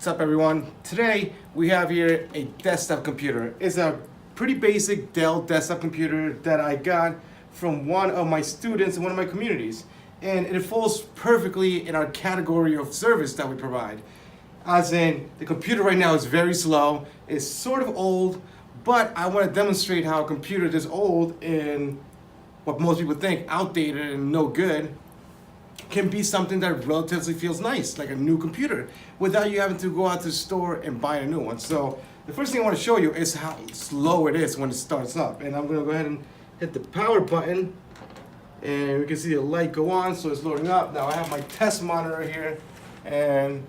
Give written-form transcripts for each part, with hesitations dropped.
What's up everyone? Today we have here a desktop computer. It's a pretty basic Dell desktop computer that I got from one of my students in one of my communities. And it falls perfectly in our category of service that we provide. As in, the computer right now is very slow, it's sort of old, but I want to demonstrate how a computer this old and what most people think outdated and no good can be something that relatively feels nice, like a new computer, without you having to go out to the store and buy a new one. So the first thing I want to show you is how slow it is when it starts up. And I'm going to go ahead and hit the power button, and we can see the light go on, so it's loading up. Now I have my test monitor here, and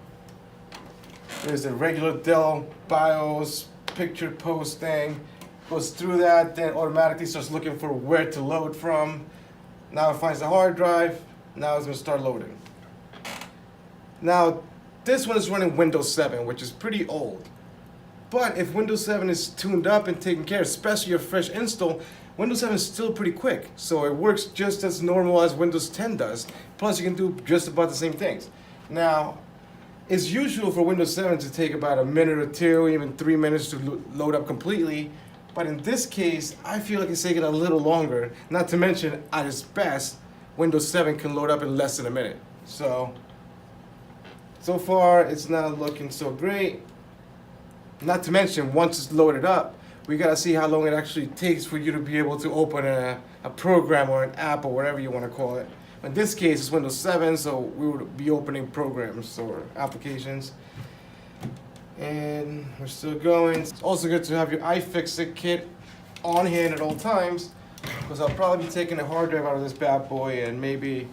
there's a regular Dell BIOS picture post thing. Goes through that, then automatically starts looking for where to load from. Now it finds the hard drive. Now it's going to start loading. Now, this one is running Windows 7, which is pretty old. But if Windows 7 is tuned up and taken care of, especially a fresh install, Windows 7 is still pretty quick. So it works just as normal as Windows 10 does. Plus, you can do just about the same things. Now, it's usual for Windows 7 to take about a minute or two, even 3 minutes to load up completely. But in this case, I feel like it's taking a little longer. Not to mention, at its best, Windows 7 can load up in less than a minute. So far it's not looking so great. Not to mention, once it's loaded up, we gotta see how long it actually takes for you to be able to open a program or an app or whatever you wanna call it. In this case, it's Windows 7, so we would be opening programs or applications. And we're still going. It's also good to have your iFixit kit on hand at all times, because I'll probably be taking a hard drive out of this bad boy and maybe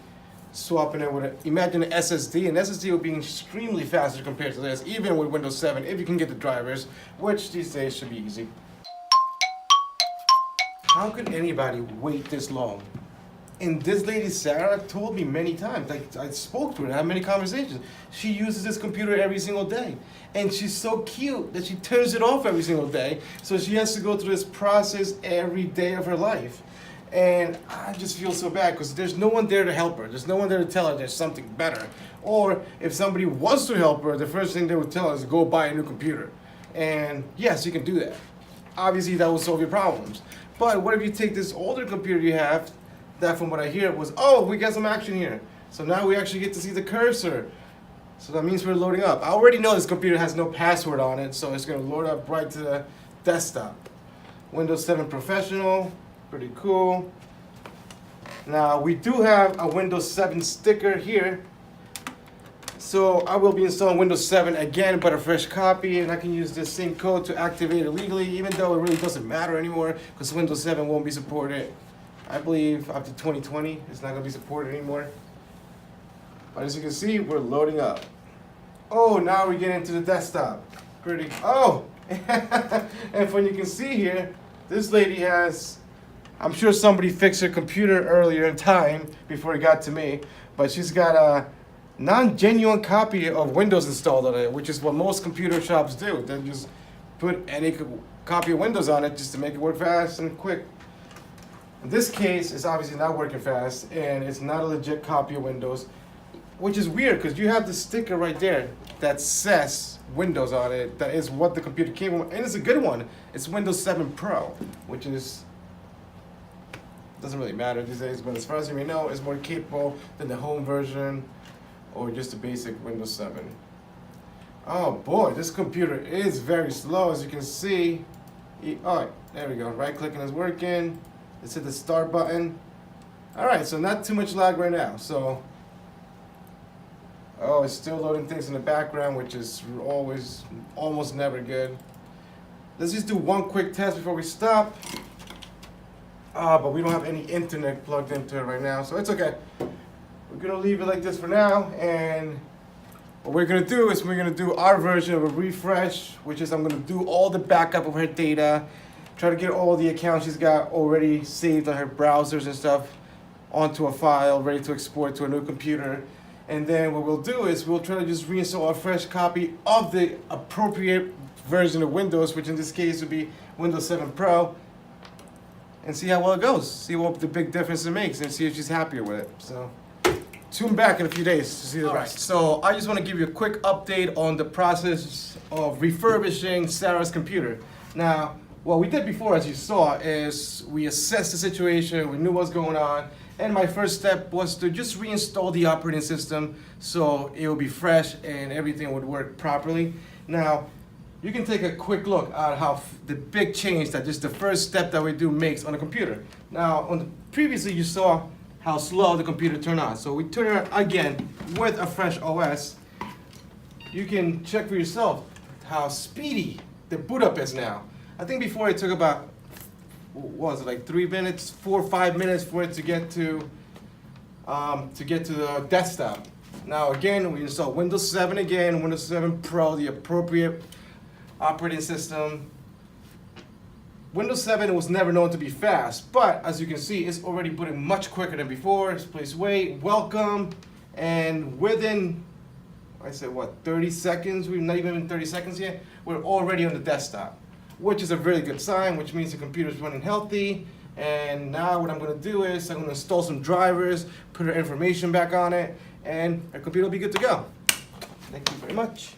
swapping it with imagine an SSD. An SSD would be extremely faster compared to this, even with Windows 7, if you can get the drivers, which these days should be easy. How could anybody wait this long? And this lady, Sarah, told me many times, like I spoke to her, I had many conversations. She uses this computer every single day. And she's so cute that she turns it off every single day. So she has to go through this process every day of her life. And I just feel so bad because there's no one there to help her. There's no one there to tell her there's something better. Or if somebody wants to help her, the first thing they would tell her is go buy a new computer. And yes, you can do that. Obviously, that will solve your problems. But what if you take this older computer you have, that from what I hear was, oh, we got some action here. So now we actually get to see the cursor. So that means we're loading up. I already know this computer has no password on it, so it's gonna load up right to the desktop. Windows 7 Professional, pretty cool. Now we do have a Windows 7 sticker here. So I will be installing Windows 7 again, but a fresh copy, and I can use this same code to activate it legally, even though it really doesn't matter anymore, because Windows 7 won't be supported. I believe up to 2020, it's not going to be supported anymore. But as you can see, we're loading up. Oh, now we get into the desktop. Pretty, oh! And when you can see here, this lady has, I'm sure somebody fixed her computer earlier in time before it got to me, but she's got a non-genuine copy of Windows installed on it, which is what most computer shops do. They just put any copy of Windows on it just to make it work fast and quick. In this case, it's obviously not working fast, and it's not a legit copy of Windows, which is weird because you have the sticker right there that says Windows on it. That is what the computer came with, and it's a good one. It's Windows 7 Pro, which is, doesn't really matter these days, but as far as you may know, it's more capable than the home version or just the basic Windows 7. Oh boy, this computer is very slow, as you can see. Oh, there we go. Right clicking is working. Let's hit the start button. Alright, so not too much lag right now. So, oh, it's still loading things in the background, which is always, almost never good. Let's just do one quick test before we stop. But we don't have any internet plugged into it right now, so it's okay. We're gonna leave it like this for now, and what we're gonna do is we're gonna do our version of a refresh, which is I'm gonna do all the backup of her data, try to get all the accounts she's got already saved on her browsers and stuff onto a file ready to export to a new computer. And then what we'll do is we'll try to just reinstall a fresh copy of the appropriate version of Windows, which in this case would be Windows 7 Pro, and see how well it goes. See what the big difference it makes and see if she's happier with it. So tune back in a few days to see the All rest. right. So I just want to give you a quick update on the process of refurbishing Sarah's computer. Now, what we did before, as you saw, is we assessed the situation, we knew what's going on, and my first step was to just reinstall the operating system so it would be fresh and everything would work properly. Now, you can take a quick look at how the big change that just the first step that we do makes on the computer. Now, previously you saw how slow the computer turned on. So we turn it on again with a fresh OS. You can check for yourself how speedy the boot up is now. I think before it took about, what was it, like 3 minutes, 4 or 5 minutes for it to get to the desktop. Now again, we install Windows 7 again, Windows 7 Pro, the appropriate operating system. Windows 7 was never known to be fast, but as you can see, it's already booting much quicker than before. Please wait, welcome, and within, I said what, 30 seconds? We're not even in 30 seconds yet. We're already on the desktop, which is a really good sign, which means the computer's running healthy. And now what I'm gonna do is I'm gonna install some drivers, put our information back on it, and our computer will be good to go. Thank you very much.